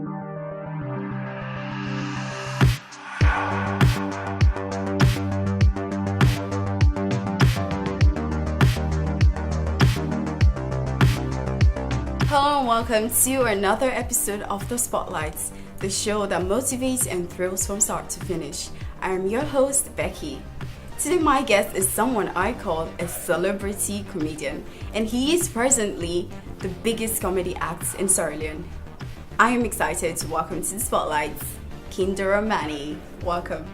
Hello and welcome to another episode of The Spotlights, the show that motivates and thrills from start to finish. I am your host, Becky. Today my guest is someone I call a celebrity comedian, and he is presently the biggest comedy act in Sierra Leone. I am excited to welcome to The Spotlights, Kindo Armani. Welcome.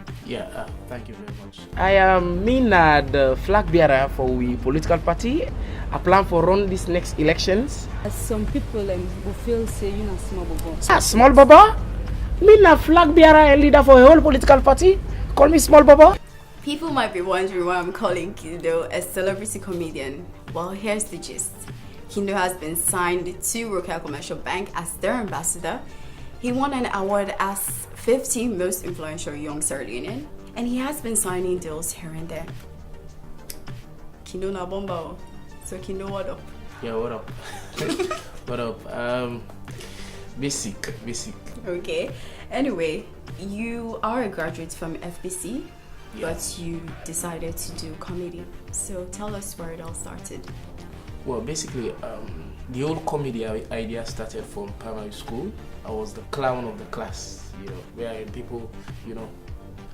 Thank you very much. I am the flag bearer for the political party. I plan for run this next elections. Some people will feel say you know small baba. Small baba? Flag bearer and leader for a whole political party. Call me small baba. People might be wondering why I'm calling Kindo a celebrity comedian. Well, here's the gist. Kindo has been signed to Royal Commercial Bank as their ambassador. He won an award as 15th most influential young Sierra Leonean, and he has been signing deals here and there. Kindo na bomba. So Kindo, what up? Yeah, what up? What up? Basic. Okay. Anyway, you are a graduate from FBC, but you decided to do comedy. So tell us where it all started. Well, basically, the whole comedy idea started from primary school. I was the clown of the class, where people,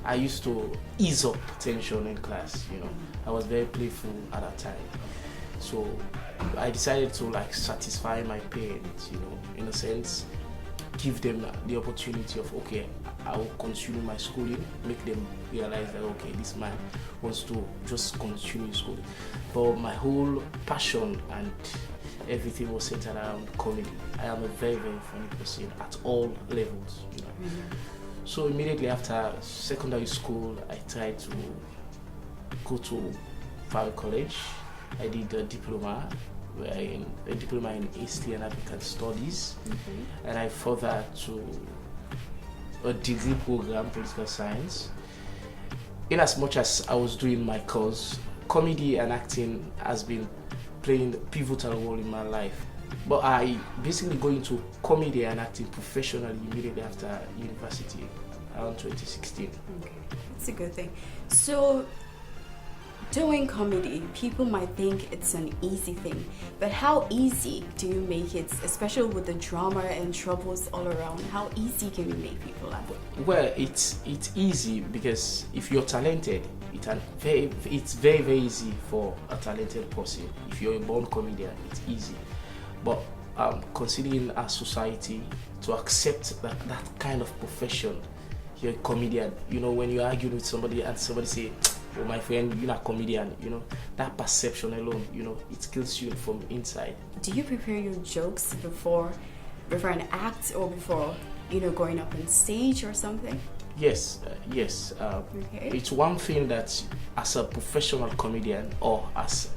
I used to ease up tension in class, I was very playful at that time. So I decided to satisfy my parents, in a sense, give them the opportunity of, okay, I will continue my schooling, make them realize that, okay, this man wants to just continue schooling. But my whole passion and everything was centered around comedy. I am a very, very funny person at all levels, So immediately after secondary school, I tried to go to private college. I did a diploma in History and African Studies, and I further to a degree program, Political Science. In as much as I was doing my course, comedy and acting has been playing a pivotal role in my life. But I basically go into comedy and acting professionally immediately after university, around 2016. Okay, that's a good thing. So, doing comedy, people might think it's an easy thing, but how easy do you make it, especially with the drama and troubles all around? How easy can you make people laugh? Well, it's easy because if you're talented, it's very, very easy for a talented person. If you're a born comedian, it's easy. But considering our society to accept that kind of profession, you're a comedian. When you argue with somebody and somebody say, "Oh, my friend, you're not a comedian," that perception alone, it kills you from inside. Do you prepare your jokes before an act or before, going up on stage or something? Yes. Okay. It's one thing that as a professional comedian or as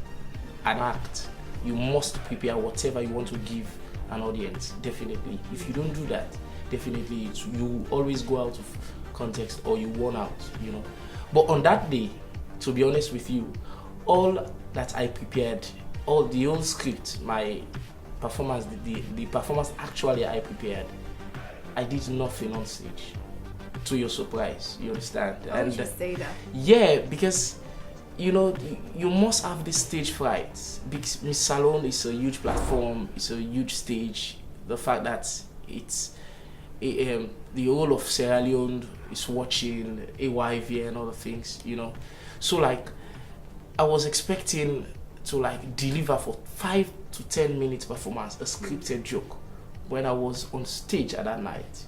an act, you must prepare whatever you want to give an audience, definitely. If you don't do that, definitely you always go out of context or you worn out, But on that day, to be honest with you, all that I prepared, all the whole script, my performance, the performance actually I prepared, I did nothing on stage. To your surprise, you understand? Why would you say that? Yeah, because you must have this stage fright. Because Miss Salon is a huge platform, it's a huge stage. The fact that it's the whole of Sierra Leone is watching AYV and other things, So I was expecting to deliver for 5 to 10 minutes performance, a scripted joke. When I was on stage at that night,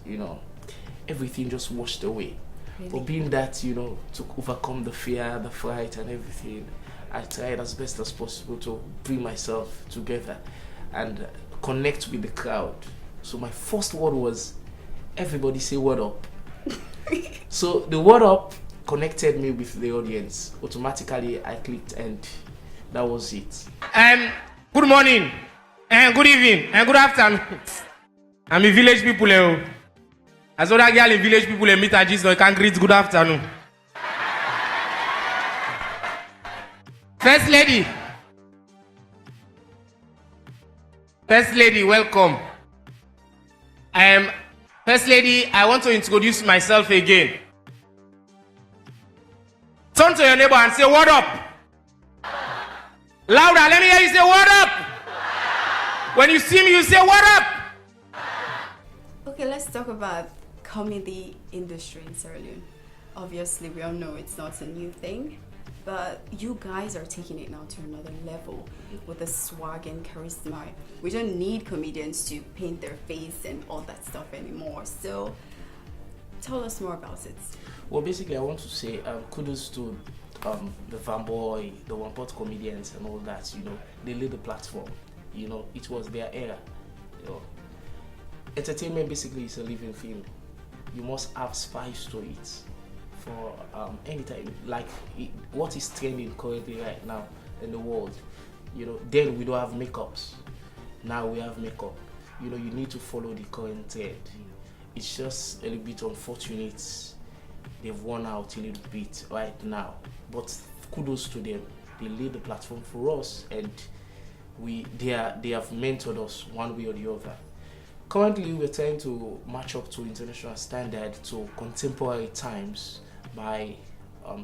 everything just washed away. Really? But being that, to overcome the fear, the fright and everything, I tried as best as possible to bring myself together and connect with the crowd. So my first word was, everybody say word up. So the word up connected me with the audience. Automatically I clicked and that was it. Good morning, and good evening, and good afternoon. I'm a village people. As other girl in village people meet at Jesus, so you can greet good afternoon. First lady, welcome. First lady, I want to introduce myself again. Turn to your neighbor and say, what up? Louder, let me hear you say, what up? When you see me, you say, what up? Okay, let's talk about comedy industry in Sierra Leone. Obviously, we all know it's not a new thing, but you guys are taking it now to another level with the swag and charisma. We don't need comedians to paint their face and all that stuff anymore. So, tell us more about it. Well, basically, I want to say kudos to the Van Boy, the One Pot comedians, and all that. You know, they laid the platform. You know, it was their era. You know, entertainment basically is a living thing. You must have spice to it for any time. Like what is trending currently right now in the world. You know, then we don't have makeups. Now we have makeup. You know, you need to follow the current trend. It's just a little bit unfortunate. They've worn out a little bit right now, but kudos to them. They laid the platform for us, and they have mentored us one way or the other. Currently, we're trying to match up to international standard, to contemporary times by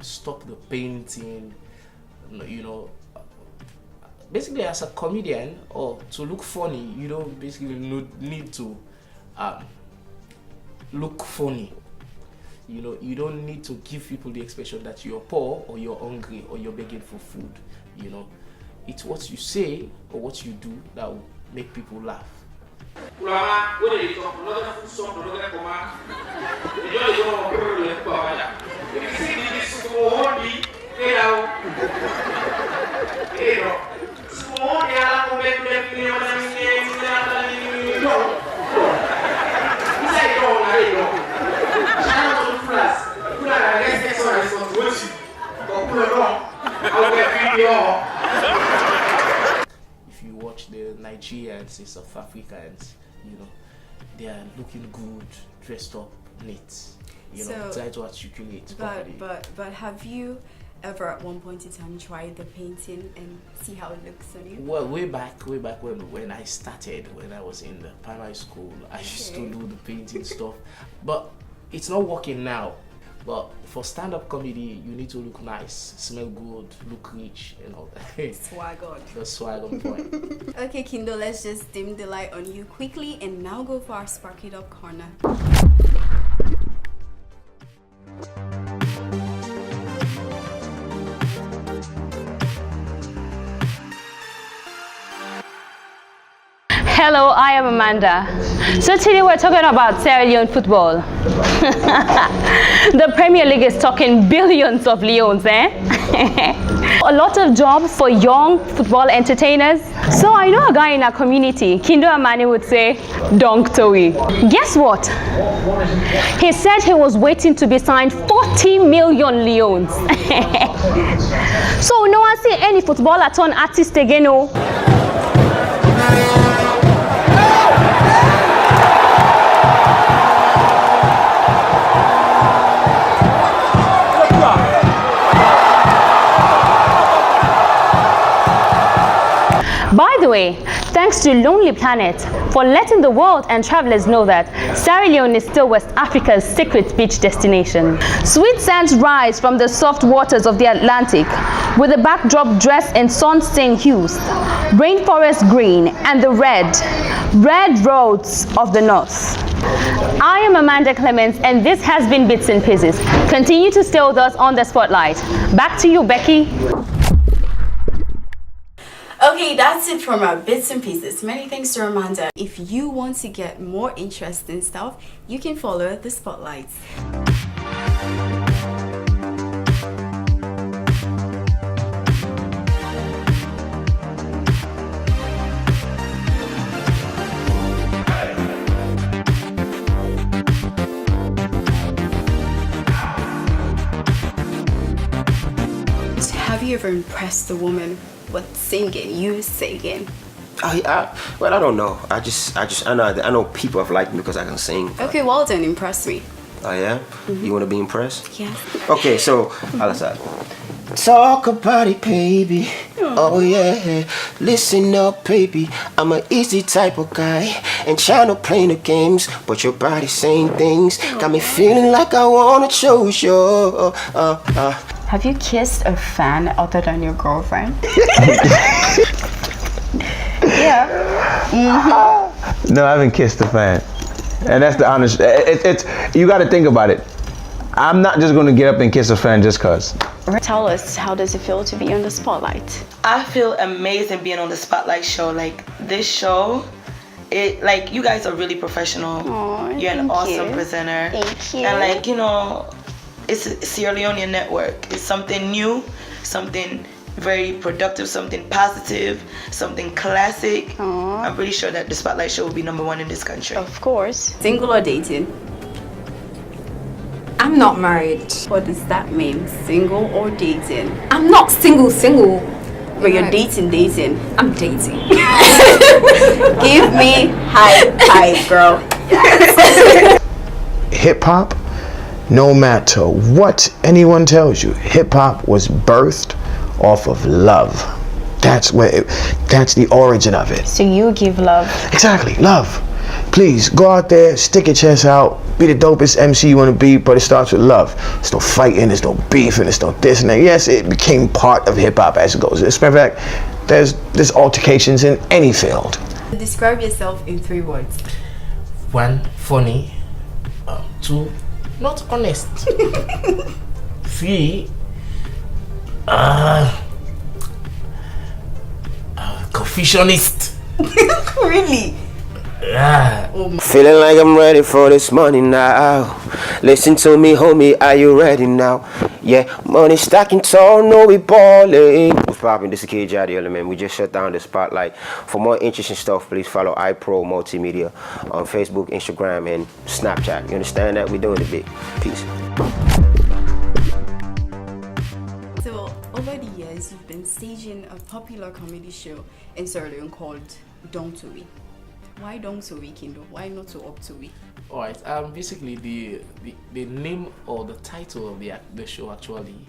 stop the painting. You know, basically as a comedian or to look funny, you don't basically need to look funny. You know, you don't need to give people the expression that you're poor or you're hungry or you're begging for food. You know, it's what you say or what you do that will make people laugh. If you watch the Nigerians, the South Africans, you know, they are looking good, dressed up, neat. You know, try to articulate. But have you ever at one point in time tried the painting and see how it looks on you? Well, way back when I started, when I was in the primary school, I used to do the painting stuff, but it's not working now. But for stand-up comedy, you need to look nice, smell good, look rich, and all that. Swag on. The swag on point. Okay, Kindo, let's just dim the light on you quickly and now go for our Spark It Up corner. Hello, I am Amanda. So today we're talking about Sierra Leone football. The Premier League is talking billions of leones, eh? A lot of jobs for young football entertainers. So I know a guy in our community, Kindo Armani, would say, Donk Toey. Guess what? He said he was waiting to be signed 40 million leones. So no one see any footballer turn artist again, no? By the way, thanks to Lonely Planet for letting the world and travelers know that Sierra Leone is still West Africa's secret beach destination. Sweet scents rise from the soft waters of the Atlantic with a backdrop dressed in sun-stained hues, rainforest green, and the red roads of the north. I am Amanda Clements, and this has been Bits and Pieces. Continue to stay with us on the spotlight. Back to you, Becky. Okay, that's it from our Bits and Pieces. Many thanks to Amanda. If you want to get more interesting stuff, you can follow the Spotlights. Have you ever impressed a woman with singing? You singing? Well, I don't know. I know people have liked me because I can sing. Okay, well then, impress me. Oh yeah? You want to be impressed? Yes. Okay, so Alasad, Talk about it, baby. Oh yeah, listen up, baby. I'm an easy type of guy, and trying to play the games, but your body saying things got me feeling like I wanna choose you. Have you kissed a fan other than your girlfriend? Yeah. No, I haven't kissed a fan, and that's the honest. It's you got to think about it. I'm not just going to get up and kiss a fan just cause. Tell us, how does it feel to be on the spotlight? I feel amazing being on the Spotlight show. Like this show, like you guys are really professional. Aww, you're an awesome you. presenter. Thank you. And like, you know, it's a Sierra Leonean network. It's something new, something very productive, something positive, something classic. Aww. I'm pretty sure that the Spotlight show will be #1 in this country. Of course. Single or dating? I'm not married. What does that mean? Single or dating? I'm not single. But you're dating. I'm dating. Give me high, girl. Hip hop, no matter what anyone tells you, hip hop was birthed off of love. That's the origin of it. So you give love. Exactly, love. Please go out there, stick your chest out, be the dopest MC you want to be, but it starts with love. There's no fighting, there's no beefing, there's no this and that. Yes, it became part of hip hop as it goes. As a matter of fact, there's altercations in any field. Describe yourself in 3 words. 1, funny. 2, not honest. 3, confusionist. Really? Yeah. Feeling like I'm ready for this money now. Listen to me, homie, are you ready now? Yeah, money stacking tall, no we ballin'. What's poppin'? This is Kid Jadiel, man. We just shut down the spotlight. For more interesting stuff, please follow iPro Multimedia on Facebook, Instagram, and Snapchat. You understand that? We doing it big. Peace. So, over the years, you've been staging a popular comedy show in Sierra Leone called Dong Tui. Why Dong Tui, Kindo? Why not to Op Tui? Alright, basically the name or the title of the show, actually,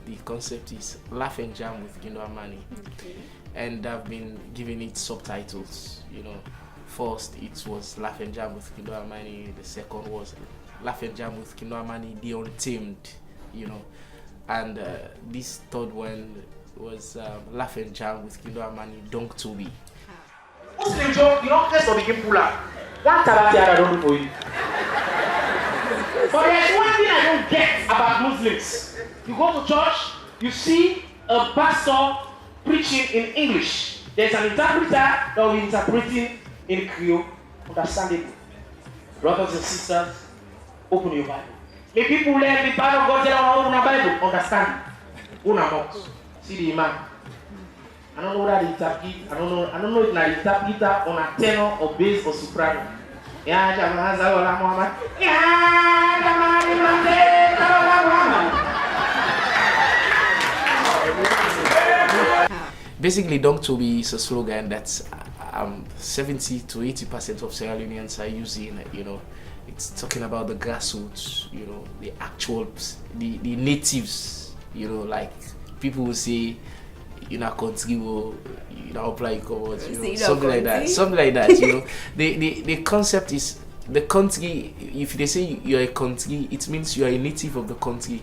the concept is Laugh and Jam with Kindo Armani. Okay. And I've been giving it subtitles, you know. First it was Laugh and Jam with Kindo Armani, the second was Laugh and Jam with Kindo Armani, The Untamed, you know. And this third one was Laugh and Jam with Kindo Armani, Dong Tui. Muslim joke, you don't first of begin pull up. One tabati I don't do for you. But there's one thing I don't get about Muslims. You go to church, you see a pastor preaching in English. There's an interpreter that will be interpreting in Creole. Understandable. Brothers and sisters, open your Bible. May people learn the Bible, God tell them open a Bible. Understand. Open a mouth. See the imam. I don't know whether the interpret. I don't know if it's interpreter on a tenor or bass or soprano. Yeah, Jamahazawala Muhammad. Yeah, Muhammad. Basically, Dong Tui is a slogan that's 70 to 80% of Sierra Leoneans are using. You know, it's talking about the grassroots. You know, the actual, the natives. You know, like people will say, you know, country will, you know, apply codes, you know, something like that. You know, the concept is the country. If they say you are a country, it means you are a native of the country,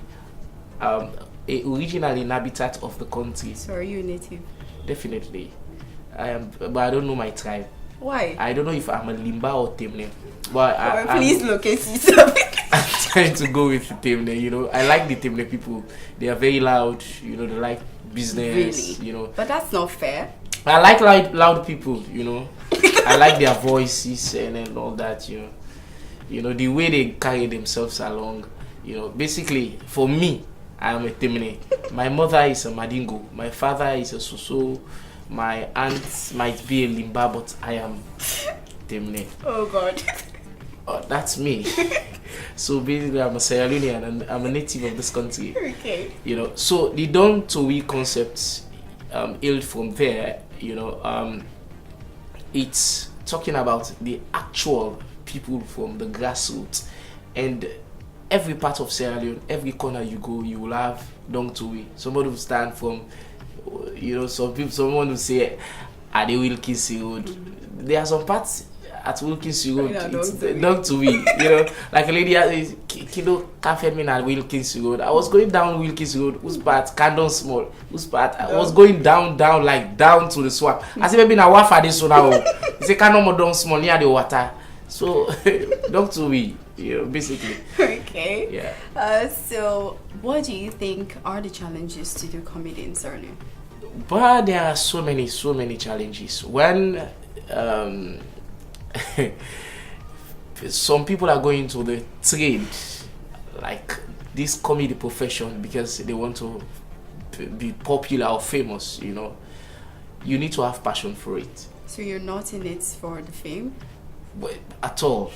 a original inhabitant of the country. So are you a native? Definitely, I am, but I don't know my tribe. Why? I don't know if I'm a Limba or Temne. But please locate yourself. I'm trying to go with Temne. You know, I like the Temne people. They are very loud. You know, they like business, really? You know. But that's not fair. I like loud people, you know. I like their voices and all that, you know. You know, the way they carry themselves along, you know. Basically, for me, I am a Temne. My mother is a Madingo. My father is a Soso. My aunt might be a Limba, but I am Temne. Oh, God. Oh, that's me. So basically, I'm a Sierra Leonean and I'm a native of this country. Okay. You know, so the Dong Tui concept hailed from there. You know, it's talking about the actual people from the grassroots, and every part of Sierra Leone, every corner you go, you will have Dong Tui. Somebody will stand from, someone will say, are they Wilkins Road? There are some parts at Wilkins Road, it's Dong Tui. Like a lady, Kindo can't me at Wilkins Road. I was going down Wilkins Road, whose part? Candon Small, whose part? I was going down to the swamp. As if I've been a wafa this one now. It's a Candon Modon Small near the water. So, Dong Tui, basically. Okay. Yeah. So, what do you think are the challenges to do comedy in Sierra Leone? But there are so many challenges. When some people are going to the trade, like this comedy profession, because they want to be popular or famous, you need to have passion for it. So you're not in it for the fame? At all.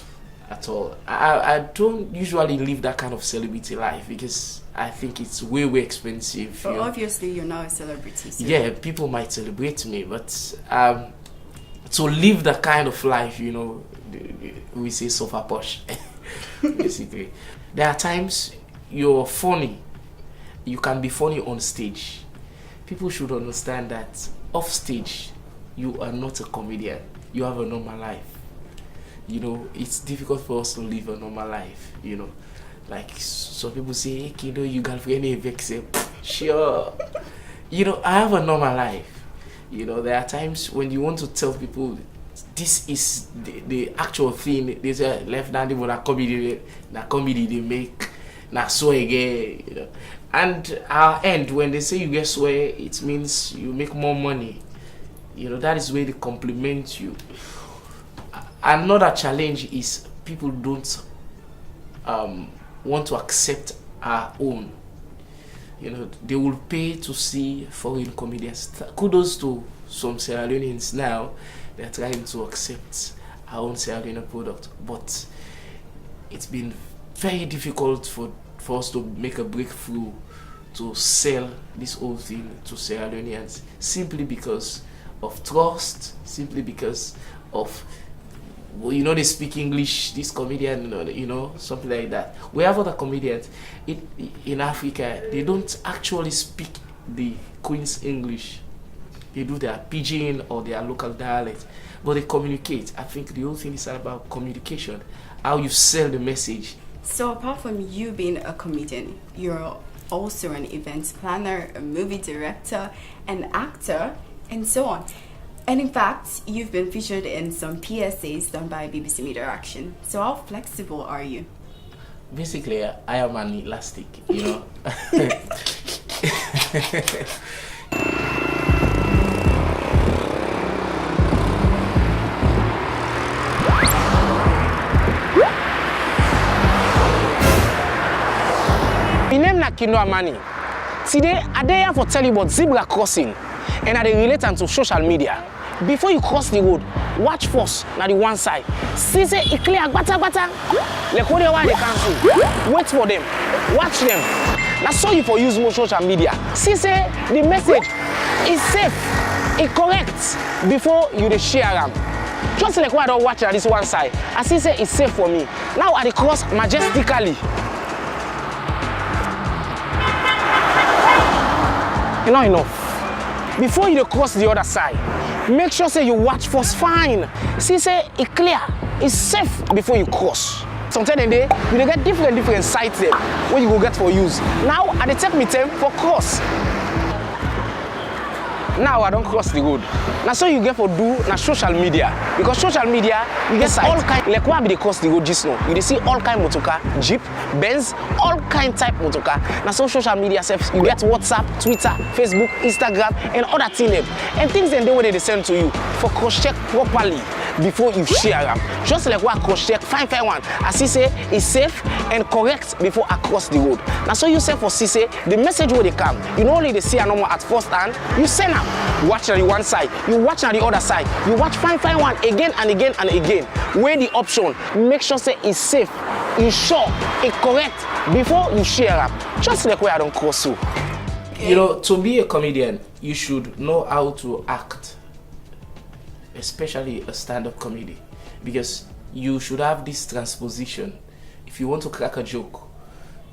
I don't usually live that kind of celebrity life because I think it's way expensive. But obviously you're now a celebrity. So. Yeah, people might celebrate me, but to live that kind of life, we say sofa posh. Basically, there are times you're funny. You can be funny on stage. People should understand that off stage, you are not a comedian. You have a normal life. It's difficult for us to live a normal life. Like some people say, hey, Kindo, you girlfriend a vex. Sure. I have a normal life. There are times when you want to tell people this is the actual thing. There's a left hand when a comedy they make, na swear again. And our end, when they say you get swear, it means you make more money. That is where they compliment you. Another challenge is people don't want to accept our own. They will pay to see foreign comedians. Kudos to some Sierra Leoneans now. They're trying to accept our own Sierra Leone product. But it's been very difficult for us to make a breakthrough to sell this whole thing to Sierra Leoneans simply because of trust, simply because of they speak English, this comedian, something like that. We have other comedians in Africa, they don't actually speak the Queen's English. They do their pidgin or their local dialect, but they communicate. I think the whole thing is about communication, how you sell the message. So apart from you being a comedian, you're also an event planner, a movie director, an actor, and so on. And in fact, you've been featured in some PSAs done by BBC Media Action. So how flexible are you? Basically, I am an elastic, My name is Kindo Armani. Today, I'm here for tell you about zebra crossing and I relate to social media. Before you cross the road, watch first na the one side. See say it clear bata. Like what they cancel. Wait for them. Watch them. Now so you for use more social media. See say the message is safe, it correct before you dey share them. Just like what I don't watch at this one side. I see say it's safe for me. Now I dey cross majestically. Not enough. Before you cross the other side, make sure say you watch first fine. See say it clear, it's safe before you cross. Sometimes in there, you get different sites there where you go get for use. Now I dey take me time for cross. Now I don't cross the road. Now so you get for do na social media. Because social media, you get all kind, like what be they cross the road just now. You see all kind motorcar, Jeep, Benz, all kind type motorcar. Now so social media self, you get WhatsApp, Twitter, Facebook, Instagram, and other things. And things then they they send to you for cross-check properly before you share them. Just like what cross-check, fine one. I see say it's safe and correct before I cross the road. Now so you say for see say the message where they come, you know only they see a number at first hand, you send them. Watch on the one side, you watch on the other side, you watch fine one again and again and again. Weigh the option, make sure say it's safe, it's sure, it's correct before you share them. Just like where I don't cross you. To be a comedian, you should know how to act, especially a stand-up comedy, because you should have this transposition. If you want to crack a joke,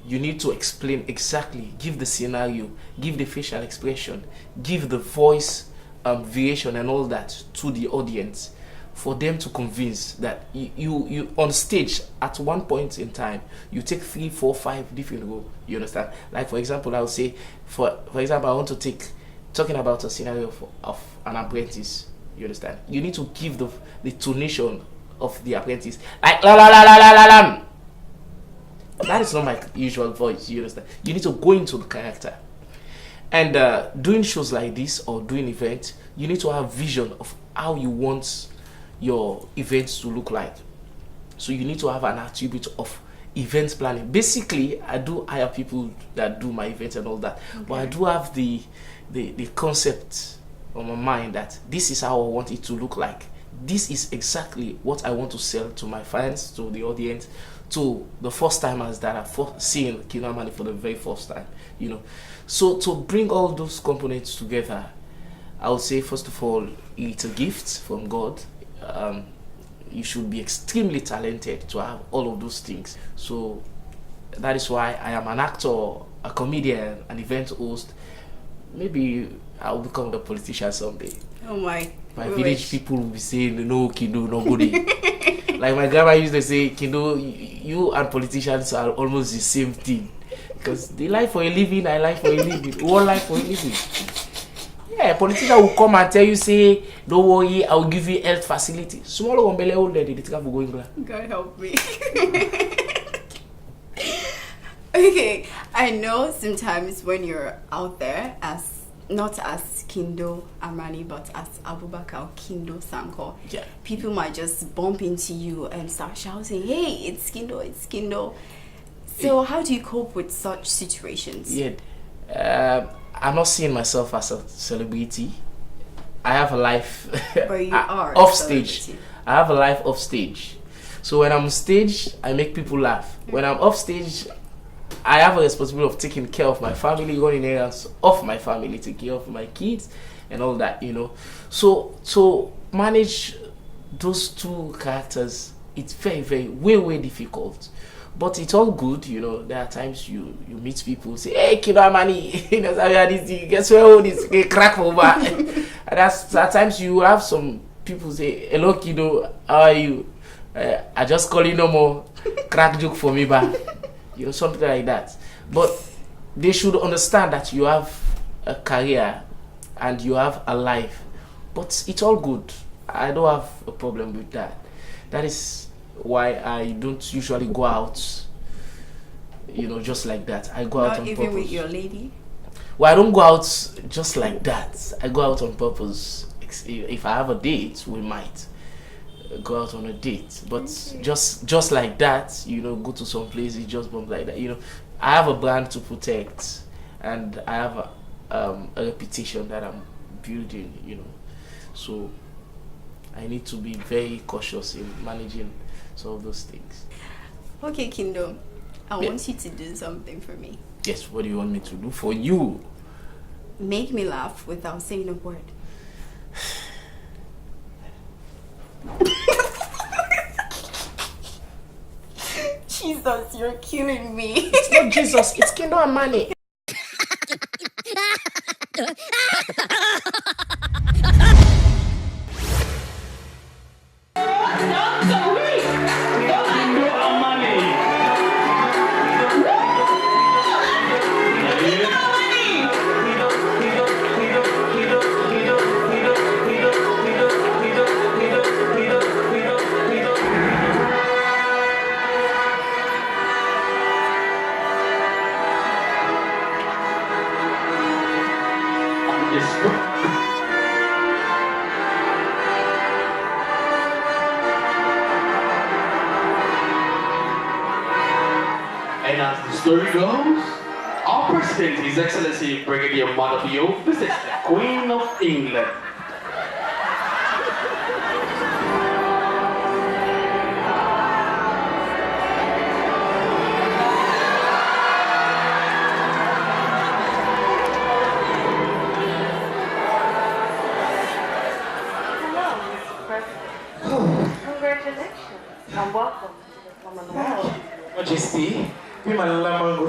you need to explain exactly, give the scenario, give the facial expression, give the voice variation and all that to the audience for them to convince that you on stage at one point in time you take 3, 4, 5 different roles. You understand? Like for example, I would say for example, I want to talking about a scenario of an apprentice. You understand? You need to give the tonation of the apprentice, like la la la la la la la. That is not my usual voice. You understand? You need to go into the character. And doing shows like this or doing events, you need to have vision of how you want your events to look like. So you need to have an attribute of event planning. Basically, I do hire people that do my events and all that, but I do have the concept on my mind that this is how I want it to look like. This is exactly what I want to sell to my fans, to the audience, to the first timers that are seeing Kindo Armani for the very first time. You know, so to bring all those components together, I would say first of all, it's a gift from God. You should be extremely talented to have all of those things. So that is why I am an actor, a comedian, an event host. Maybe I'll become the politician someday. Oh my! My village people will be saying, "No, Kindo, nobody." Like my grandma used to say, "Kindo, you and politicians are almost the same thing, because they lie for a living, I lie for a living, we all lie for a living." Yeah, politician will come and tell you, say, "Don't worry, I'll give you health facility." Small ombele older, they think I'm going. God help me. Okay, I know sometimes when you're out there as not as Kindo Armani but as Abubakar Kindo Sanko, yeah, people might just bump into you and start shouting, "Hey, it's Kindo, it's Kindo." So how do you cope with such situations? Yeah, I'm not seeing myself as a celebrity. I have a life But you are off a stage. celebrity. I have a life off stage. So when I'm on stage, I make people laugh. When I'm off stage, I have a responsibility of taking care of my family, running errands of my family, taking care of my kids and all that, you know. So to manage those two characters, it's very, very, way difficult. But it's all good, you know. There are times you meet people, say, "Hey, Kindo Armani, you know, guess where all this crack over?" And at times you have some people say, "Hello, Kindo, how are you? I just call you no more crack joke for me, ba." You know, something like that. But they should understand that you have a career and you have a life. But it's all good. I don't have a problem with that. That is why I don't usually go out, you know, just like that. I go out on Not even purpose. with your lady? Well, I don't go out just like that. I go out on purpose. If I have a date, we might go out on a date, but just like that, you know, go to some places, just bump like that, you know. I have a brand to protect, and I have a reputation that I'm building, you know, so I need to be very cautious in managing some of those things. Okay, Kindo, I want you to do something for me. Yes, what do you want me to do for you? Make me laugh without saying a word. Jesus, you're killing me. It's not Jesus, it's Kindo Armani. And as the story goes, our President, His Excellency Brigadier Multimedia, visits the Queen of England. Congratulations and welcome to the Commonwealth. Majesty, Be my lemon.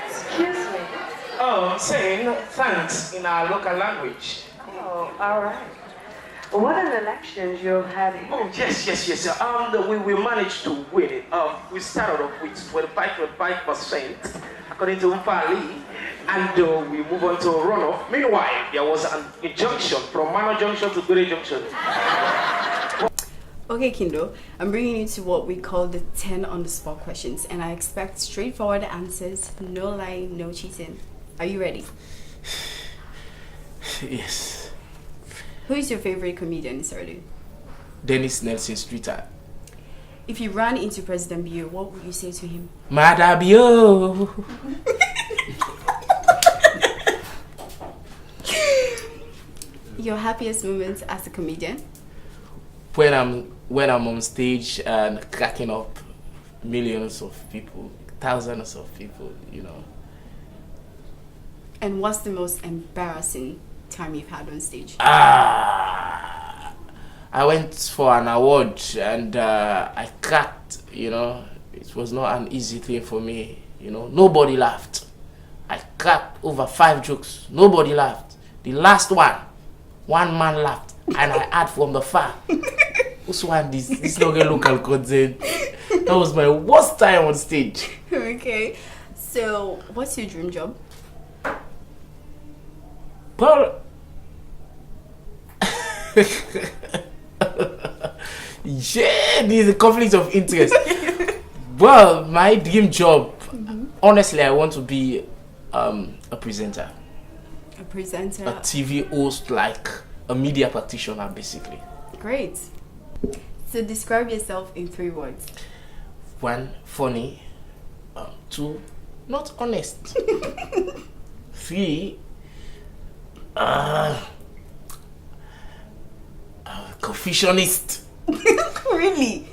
Excuse me. Oh, I'm saying thanks in our local language. Oh, all right. What an election you've had here. Oh, yes. We managed to win it. We started off with 25%, according to Mpali, and we move on to a runoff. Meanwhile, there was an injunction from Mano Junction to Gure Junction. Okay, Kindo, I'm bringing you to what we call the 10 on the spot questions, and I expect straightforward answers, no lying, no cheating. Are you ready? Yes. Who is your favorite comedian, Sardu? Dennis Nelson Streeter. If you ran into President Bio, what would you say to him? Madabio. Your happiest moments as a comedian? When I'm on stage and cracking up millions of people, thousands of people, you know. And what's the most embarrassing time you've had on stage? I went for an award and I cracked, you know. It was not an easy thing for me, you know. Nobody laughed. I cracked over 5 jokes. Nobody laughed. The last one man laughed, and I had from the far. Who's one this local content? That was my worst time on stage. Okay. So, what's your dream job? Well, yeah, there's a conflict of interest. Well, my dream job, honestly, I want to be a presenter. A presenter? A TV host, like a media practitioner, basically. Great. So describe yourself in 3 words. 1, funny. 2, not honest. 3, Confucianist. Really?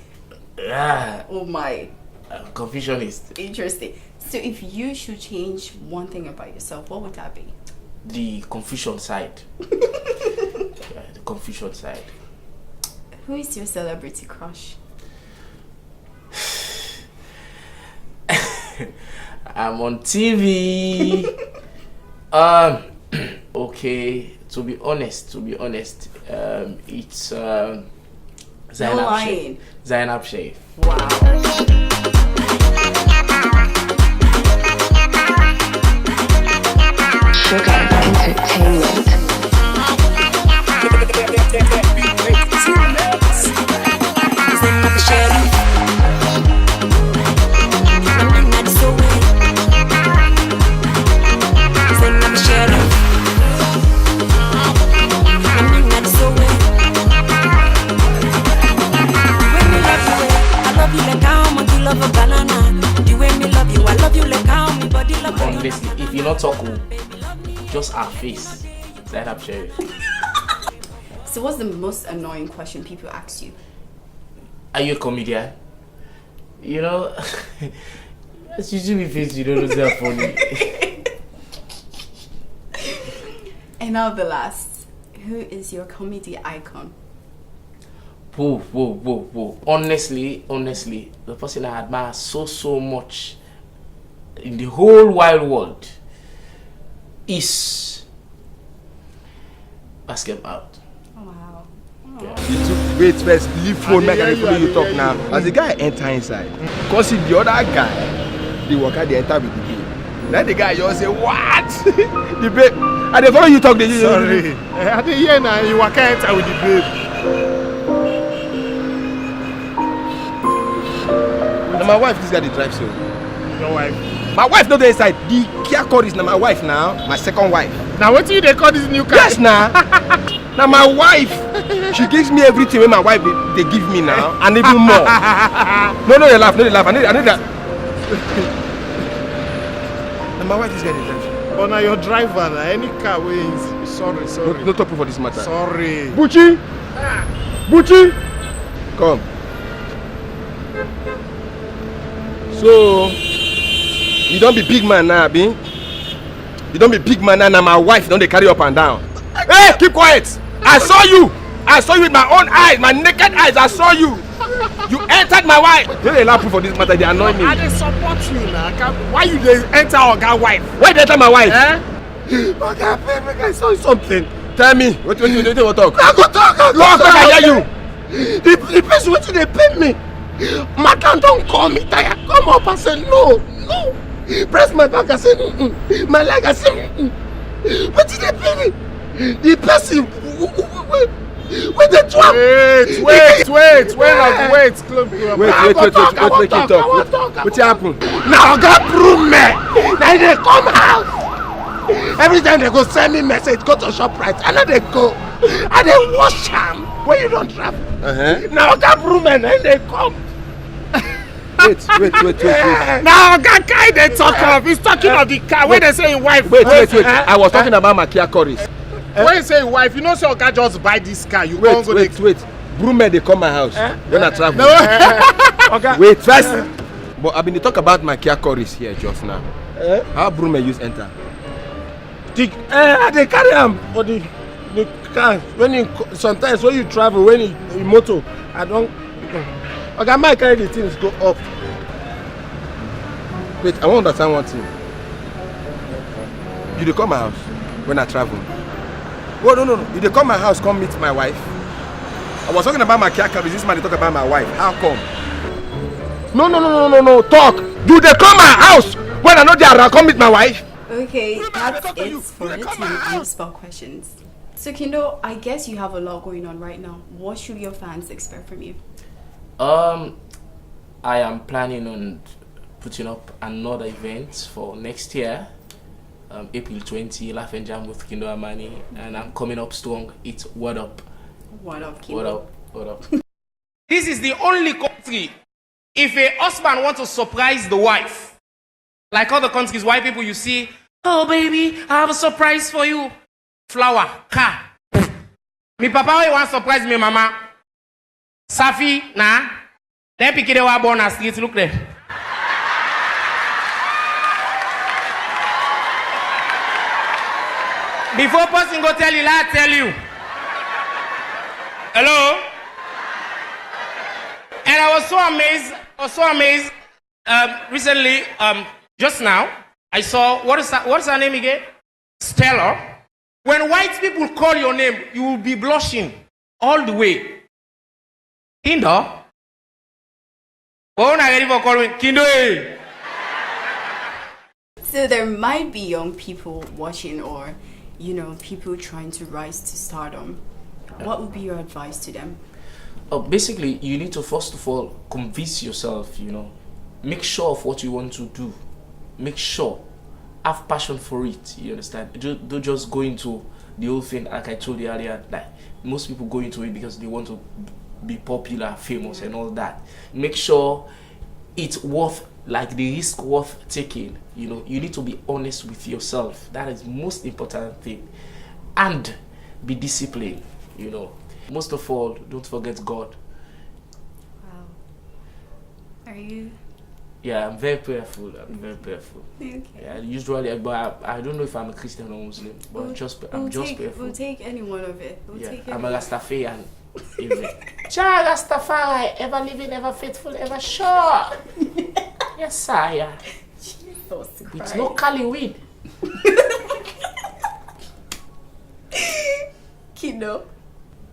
Yeah. Oh my. Confucianist. Interesting. So if you should change one thing about yourself, what would that be? The Confucian side. Yeah, the Confucian side. Who is your celebrity crush? I'm on TV. Okay, to be honest, it's Zainab Sheikh. Wow. Sugar Entertainment. Honestly, if you not talk, just our face. Zainab Sheikh. So what's the most annoying question people ask you? Are you a comedian? You know, it's usually face you don't know that funny. And now the last. Who is your comedy icon? Whoa. Honestly, the person I admire so much in the whole wide world is Basketball. Oh, wow. Yeah. You took wait first, leave phone, make I follow you talk now. As the guy enter inside, cause if the other guy, the worker they enter with the babe. Then the guy just say, what? The babe, and they follow you talk. Sorry, I didn't hear now. You worker enter with the babe. Now my wife, this guy they drive so. Your wife. My wife not there inside. The Kia code is now my wife now, my second wife. Now what do they call this new car? Yes now. Now my wife, she gives me everything when my wife they give me now, and even more. No, they laugh. I need that. Now my wife is getting attention. But now your driver, now, any car wins. Sorry. No talk for this matter. Sorry. Bucci, come. So you don't be big man now, Abi. You don't be big man now. Now my wife don't they carry up and down. Hey, keep quiet. I saw you with my own eyes, my naked eyes. I saw you. You entered my wife. Don't allow proof for this matter. They annoy me. I dey support you now. Why you dey enter Oga wife? Why they enter my wife? Oga, make I saw something. Tell me. What you talk? I go talk. I hear you. The person wey dey pay me. Madam don't call me tired. Come up and say no. Press my back and say my leg and say What did they pay me? The person with the trap. Wait. What happened? Now God prove me. Now they come out. Every time they go send me message, go to ShopRite. And then they go. And they wash them when you don't travel. Now God prove me. Then they come. Wait. Now God guy they talk of. He's talking of the car. When they say wife. Wait. I was talking about my Kia Coris. When you say wife, you know so God just buy this car. You wait. Broommen they come my house when I travel. No. Okay. Wait first. But I've been talk about my Kia Coris here just now. How broommen use enter? They carry them for the car. Sometimes when you travel, when you motor, I don't. Okay, my carry the things go up. Wait, I want to understand one thing. You dey come my house when I travel? Oh no. You dey come my house, come meet my wife. I was talking about my Kia Coris. This man dey talk about my wife. How come? No. Talk. You dey come my house when I know they are come meet my wife? Okay, that's it for the 10 on-spot questions. So Kindo, I guess you have a lot going on right now. What should your fans expect from you? I am planning on putting up another event for next year, April 20, Laugh and Jam with Kindo Armani, and I'm coming up strong. It's What Up. What up, Kindo? What up? This is the only country, if a husband wants to surprise the wife, like other countries, white people you see, oh baby, I have a surprise for you. Flower, car. Me papa want to surprise me, mama. Safi, nah. Then pick it up born as street, look there. Before person go tell you, I tell you. Hello? And I was so amazed. Recently, just now, I saw, what's her name again? Stella. When white people call your name, you will be blushing all the way. Kindo? Oh, not ready for calling Kindo. So there might be young people watching or, people trying to rise to stardom. What would be your advice to them? Basically, you need to first of all convince yourself, make sure of what you want to do. Make sure. Have passion for it, you understand? Don't just go into the whole thing like I told you earlier, like most people go into it because they want to be popular, famous and all that. Make sure it's worth, like the risk worth taking, you need to be honest with yourself. That is most important thing. And be disciplined, Most of all, don't forget God. Wow. Are you? Yeah, I'm very prayerful. Okay. Yeah, usually, but I don't know if I'm a Christian or Muslim, but I'm just prayerful. We'll take any one of it. I'm a Rastafarian. Child Rastafari, ever living, ever faithful, ever sure. Yes, sire. It's no Cali weed. Kindo,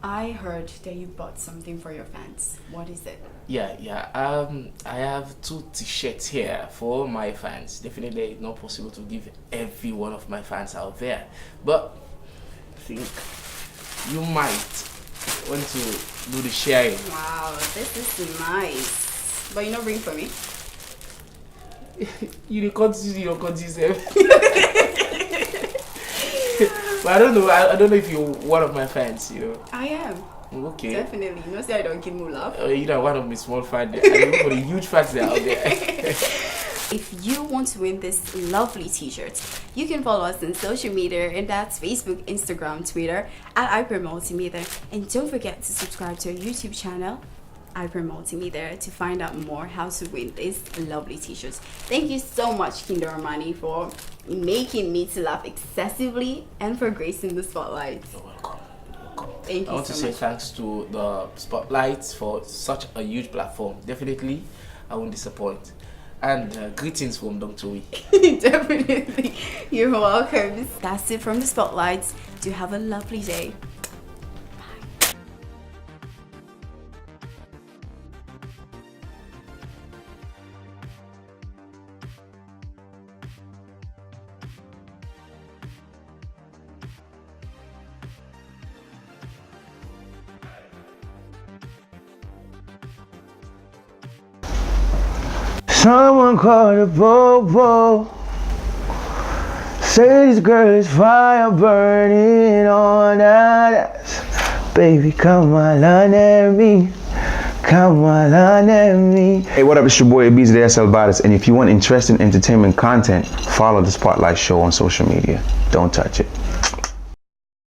I heard that you bought something for your fans. What is it? Yeah. I have 2 t-shirts here for my fans. Definitely it's not possible to give every one of my fans out there, but I think you might want to do the sharing. Wow, this is nice. But you not bring for me? You can't see yourself. But I don't know if you're one of my fans, I am. Okay. Definitely. Say I don't give me love. You're one of my small fans. I look for the huge fans that are out there. If you want to win this lovely t-shirt, you can follow us on social media, and that's Facebook, Instagram, Twitter, at iPro Multimedia. And don't forget to subscribe to our YouTube channel, iPro Multimedia, to find out more how to win these lovely t-shirts. Thank you so much, Kindo Armani, for making me to laugh excessively and for gracing the spotlight. You're welcome. Thank you I want so to say much. thanks to the Spotlight for such a huge platform. Definitely, I won't disappoint. And greetings from Dr. Week. Definitely. You're welcome. That's it from the Spotlights. Do have a lovely day. Someone called a bobo. Say this girl is fire burning on that ass. Baby, come on at me. Come on at me. Hey, what up? It's your boy Ibiza the SL Baddest, and if you want interesting entertainment content, follow the Spotlight Show on social media. Don't touch it.